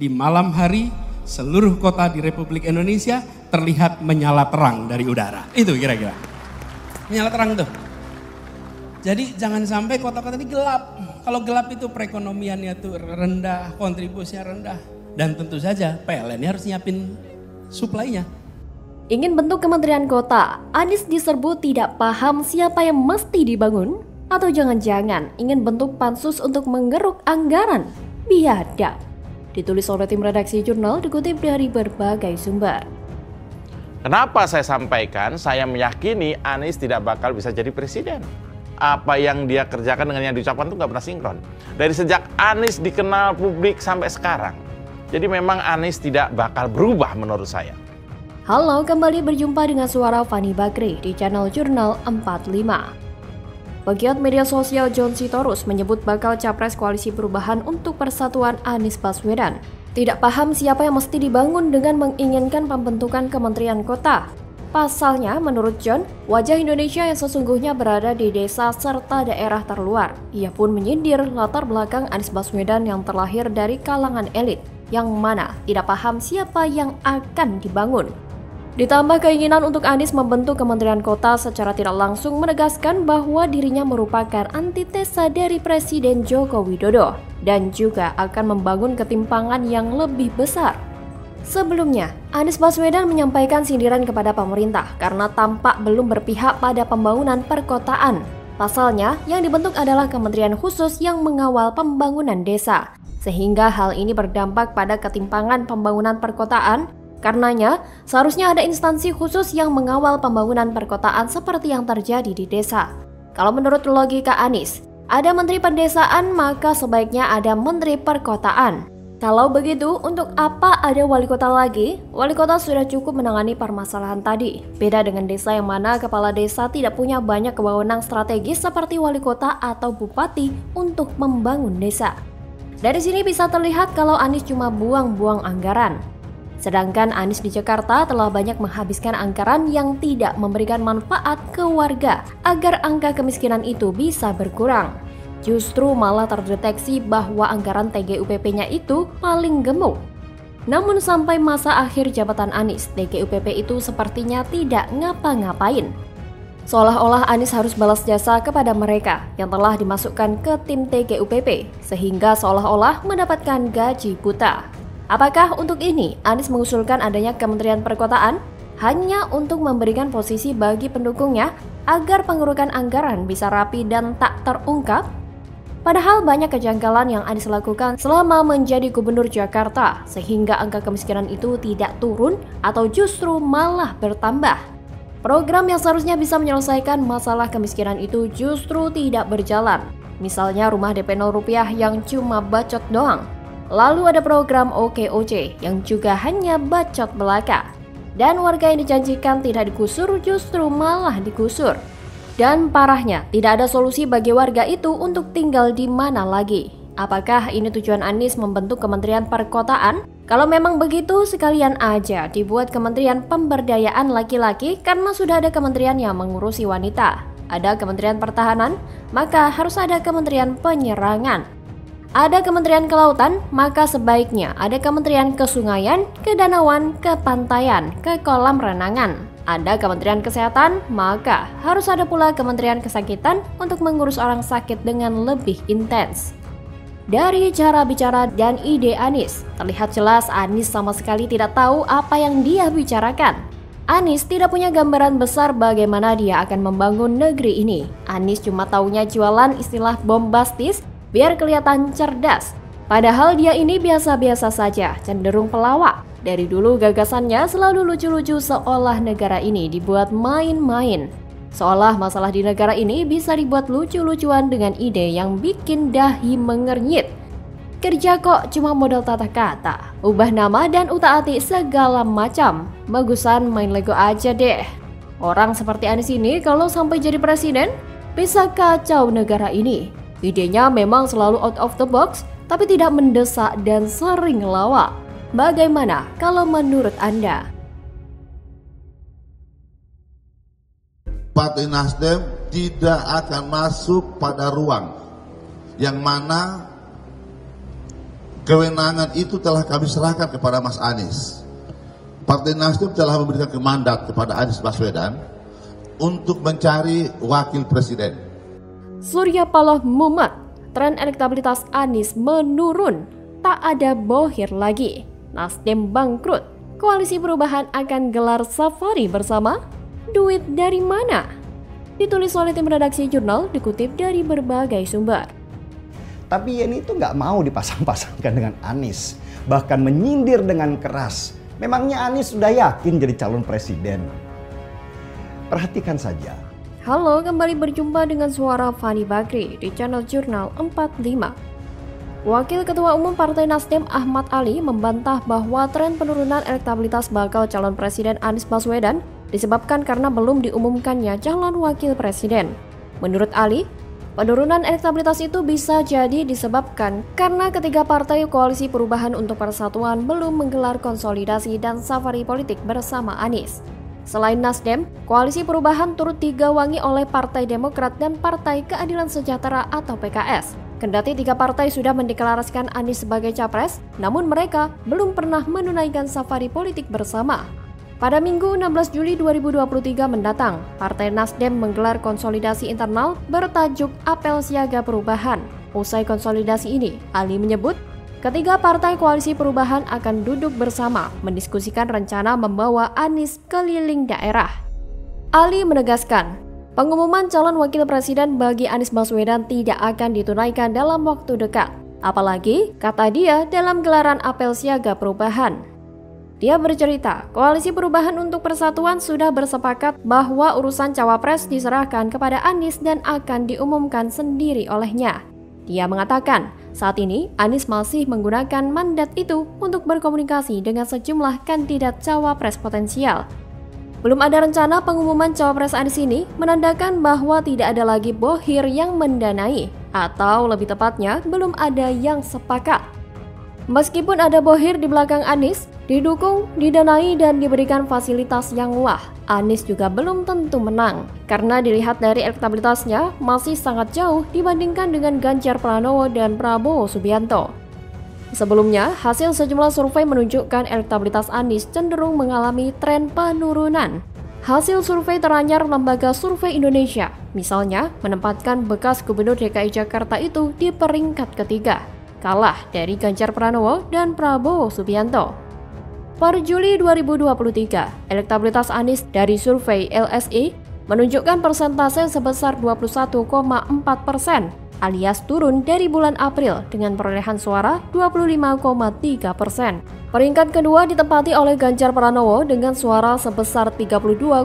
Di malam hari, seluruh kota di Republik Indonesia terlihat menyala terang dari udara. Itu kira-kira. Menyala terang tuh. Jadi jangan sampai kota-kota ini gelap. Kalau gelap itu perekonomiannya tuh rendah, kontribusinya rendah. Dan tentu saja PLN harus nyiapin suplainya. Ingin bentuk kementerian kota, Anies diserbu tidak paham siapa yang mesti dibangun? Atau jangan-jangan ingin bentuk pansus untuk menggeruk anggaran? Biadab. Ditulis oleh tim redaksi jurnal dikutip dari berbagai sumber. Kenapa saya sampaikan, saya meyakini Anies tidak bakal bisa jadi presiden. Apa yang dia kerjakan dengan yang diucapkan itu nggak pernah sinkron. Dari sejak Anies dikenal publik sampai sekarang. Jadi memang Anies tidak bakal berubah menurut saya. Halo, kembali berjumpa dengan suara Fani Bakri di channel Jurnal 45. Pegiat media sosial John Sitorus menyebut bakal capres Koalisi Perubahan untuk Persatuan Anies Baswedan tidak paham siapa yang mesti dibangun dengan menginginkan pembentukan Kementerian Kota. Pasalnya, menurut John, wajah Indonesia yang sesungguhnya berada di desa serta daerah terluar. Ia pun menyindir latar belakang Anies Baswedan yang terlahir dari kalangan elit, yang mana tidak paham siapa yang akan dibangun. Ditambah keinginan untuk Anies membentuk Kementerian Kota secara tidak langsung menegaskan bahwa dirinya merupakan antitesa dari Presiden Joko Widodo dan juga akan membangun ketimpangan yang lebih besar. Sebelumnya, Anies Baswedan menyampaikan sindiran kepada pemerintah karena tampak belum berpihak pada pembangunan perkotaan. Pasalnya, yang dibentuk adalah kementerian khusus yang mengawal pembangunan desa, sehingga hal ini berdampak pada ketimpangan pembangunan perkotaan. Karenanya, seharusnya ada instansi khusus yang mengawal pembangunan perkotaan seperti yang terjadi di desa. Kalau menurut logika Anies, ada menteri pendesaan maka sebaiknya ada menteri perkotaan. Kalau begitu, untuk apa ada wali kota lagi? Wali kota sudah cukup menangani permasalahan tadi. Beda dengan desa yang mana kepala desa tidak punya banyak wewenang strategis seperti wali kota atau bupati untuk membangun desa. Dari sini bisa terlihat kalau Anies cuma buang-buang anggaran. Sedangkan Anies di Jakarta telah banyak menghabiskan anggaran yang tidak memberikan manfaat ke warga agar angka kemiskinan itu bisa berkurang. Justru malah terdeteksi bahwa anggaran TGUPP-nya itu paling gemuk. Namun sampai masa akhir jabatan Anies, TGUPP itu sepertinya tidak ngapa-ngapain. Seolah-olah Anies harus balas jasa kepada mereka yang telah dimasukkan ke tim TGUPP, sehingga seolah-olah mendapatkan gaji buta. Apakah untuk ini Anies mengusulkan adanya Kementerian Perkotaan hanya untuk memberikan posisi bagi pendukungnya agar pengurukan anggaran bisa rapi dan tak terungkap? Padahal banyak kejanggalan yang Anies lakukan selama menjadi gubernur Jakarta sehingga angka kemiskinan itu tidak turun atau justru malah bertambah. Program yang seharusnya bisa menyelesaikan masalah kemiskinan itu justru tidak berjalan. Misalnya rumah DP 0 rupiah yang cuma bacot doang. Lalu ada program OKOC yang juga hanya bacot belaka. Dan warga yang dijanjikan tidak digusur justru malah digusur. Dan parahnya, tidak ada solusi bagi warga itu untuk tinggal di mana lagi. Apakah ini tujuan Anies membentuk Kementerian Perkotaan? Kalau memang begitu, sekalian aja dibuat Kementerian Pemberdayaan Laki-laki karena sudah ada kementerian yang mengurusi wanita. Ada Kementerian Pertahanan, maka harus ada Kementerian Penyerangan. Ada Kementerian Kelautan, maka sebaiknya ada Kementerian Kesungaian, Kedanauan, Kepantaian, ke kolam renangan. Ada Kementerian Kesehatan, maka harus ada pula Kementerian Kesakitan untuk mengurus orang sakit dengan lebih intens. Dari cara bicara dan ide Anies, terlihat jelas Anies sama sekali tidak tahu apa yang dia bicarakan. Anies tidak punya gambaran besar bagaimana dia akan membangun negeri ini. Anies cuma taunya jualan istilah bombastis biar kelihatan cerdas. Padahal dia ini biasa-biasa saja, cenderung pelawak. Dari dulu gagasannya selalu lucu-lucu seolah negara ini dibuat main-main. Seolah masalah di negara ini bisa dibuat lucu-lucuan dengan ide yang bikin dahi mengernyit. Kerja kok cuma modal tata kata, ubah nama dan utak-atik segala macam. Bagusan main Lego aja deh. Orang seperti Anies ini kalau sampai jadi presiden, bisa kacau negara ini. Idenya memang selalu out of the box, tapi tidak mendesak dan sering ngelawak. Bagaimana kalau menurut Anda? Partai Nasdem tidak akan masuk pada ruang yang mana kewenangan itu telah kami serahkan kepada Mas Anies. Partai Nasdem telah memberikan mandat kepada Anies Baswedan untuk mencari wakil presiden. Surya Paloh mumet, tren elektabilitas Anies menurun, tak ada bohir lagi. Nasdem bangkrut, Koalisi Perubahan akan gelar safari bersama? Duit dari mana? Ditulis oleh tim redaksi jurnal, dikutip dari berbagai sumber. Tapi Yeni itu nggak mau dipasang-pasangkan dengan Anies, bahkan menyindir dengan keras. Memangnya Anies sudah yakin jadi calon presiden? Perhatikan saja. Halo, kembali berjumpa dengan suara Fani Bakri di channel Jurnal 45. Wakil Ketua Umum Partai Nasdem Ahmad Ali membantah bahwa tren penurunan elektabilitas bakal calon presiden Anies Baswedan disebabkan karena belum diumumkannya calon wakil presiden. Menurut Ali, penurunan elektabilitas itu bisa jadi disebabkan karena ketiga partai Koalisi Perubahan untuk Persatuan belum menggelar konsolidasi dan safari politik bersama Anies. Selain Nasdem, Koalisi Perubahan turut digawangi oleh Partai Demokrat dan Partai Keadilan Sejahtera atau PKS. Kendati tiga partai sudah mendeklarasikan Anies sebagai capres, namun mereka belum pernah menunaikan safari politik bersama. Pada Minggu 16 Juli 2023 mendatang, Partai Nasdem menggelar konsolidasi internal bertajuk Apel Siaga Perubahan. Usai konsolidasi ini, Ali menyebut ketiga partai Koalisi Perubahan akan duduk bersama mendiskusikan rencana membawa Anies keliling daerah. Ali menegaskan, pengumuman calon wakil presiden bagi Anies Baswedan tidak akan ditunaikan dalam waktu dekat. Apalagi, kata dia, dalam gelaran Apel Siaga Perubahan. Dia bercerita, Koalisi Perubahan untuk Persatuan sudah bersepakat bahwa urusan cawapres diserahkan kepada Anies dan akan diumumkan sendiri olehnya. Dia mengatakan, saat ini Anies masih menggunakan mandat itu untuk berkomunikasi dengan sejumlah kandidat cawapres potensial. Belum ada rencana pengumuman cawapres Anies ini menandakan bahwa tidak ada lagi bohir yang mendanai, atau lebih tepatnya belum ada yang sepakat. Meskipun ada bohir di belakang Anies, didukung, didanai, dan diberikan fasilitas yang wah, Anies juga belum tentu menang. Karena dilihat dari elektabilitasnya masih sangat jauh dibandingkan dengan Ganjar Pranowo dan Prabowo Subianto. Sebelumnya, hasil sejumlah survei menunjukkan elektabilitas Anies cenderung mengalami tren penurunan. Hasil survei teranyar Lembaga Survei Indonesia, misalnya, menempatkan bekas Gubernur DKI Jakarta itu di peringkat ketiga, kalah dari Ganjar Pranowo dan Prabowo Subianto. Per Juli 2023, elektabilitas Anies dari survei LSI menunjukkan persentase sebesar 21,4%, alias turun dari bulan April dengan perolehan suara 25,3%. Peringkat kedua ditempati oleh Ganjar Pranowo dengan suara sebesar 32,2%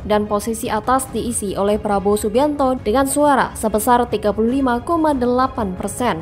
dan posisi atas diisi oleh Prabowo Subianto dengan suara sebesar 35,8%.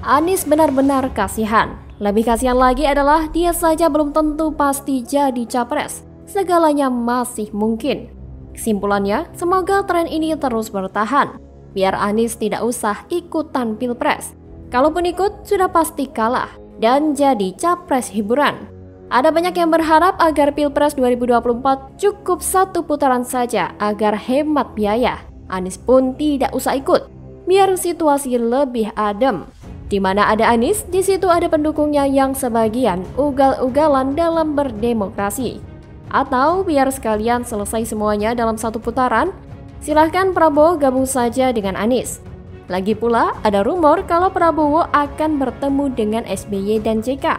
Anies benar-benar kasihan. Lebih kasihan lagi adalah dia saja belum tentu pasti jadi capres. Segalanya masih mungkin. Kesimpulannya, semoga tren ini terus bertahan. Biar Anies tidak usah ikutan pilpres. Kalaupun ikut, sudah pasti kalah dan jadi capres hiburan. Ada banyak yang berharap agar pilpres 2024 cukup satu putaran saja agar hemat biaya. Anies pun tidak usah ikut, biar situasi lebih adem. Di mana ada Anies, di situ ada pendukungnya yang sebagian ugal-ugalan dalam berdemokrasi. Atau biar sekalian selesai semuanya dalam satu putaran, silahkan Prabowo gabung saja dengan Anies. Lagi pula ada rumor kalau Prabowo akan bertemu dengan SBY dan JK.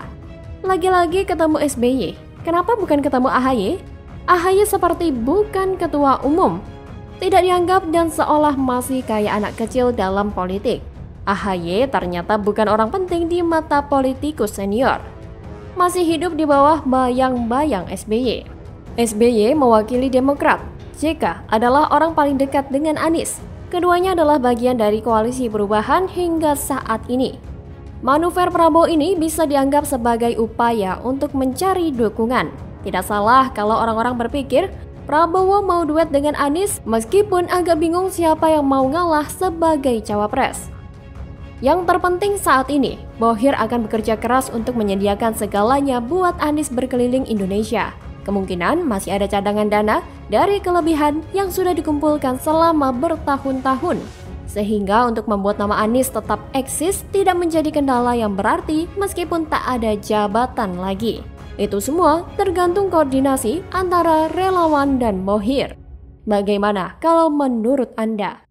Lagi-lagi ketemu SBY, kenapa bukan ketemu AHY? AHY seperti bukan ketua umum, tidak dianggap dan seolah masih kayak anak kecil dalam politik. AHY ternyata bukan orang penting di mata politikus senior. Masih hidup di bawah bayang-bayang SBY. SBY mewakili Demokrat. JK adalah orang paling dekat dengan Anies. Keduanya adalah bagian dari Koalisi Perubahan hingga saat ini. Manuver Prabowo ini bisa dianggap sebagai upaya untuk mencari dukungan. Tidak salah kalau orang-orang berpikir Prabowo mau duet dengan Anies meskipun agak bingung siapa yang mau ngalah sebagai cawapres. Yang terpenting saat ini, Bohir akan bekerja keras untuk menyediakan segalanya buat Anies berkeliling Indonesia. Kemungkinan masih ada cadangan dana dari kelebihan yang sudah dikumpulkan selama bertahun-tahun. Sehingga untuk membuat nama Anies tetap eksis tidak menjadi kendala yang berarti meskipun tak ada jabatan lagi. Itu semua tergantung koordinasi antara relawan dan Moher. Bagaimana kalau menurut Anda?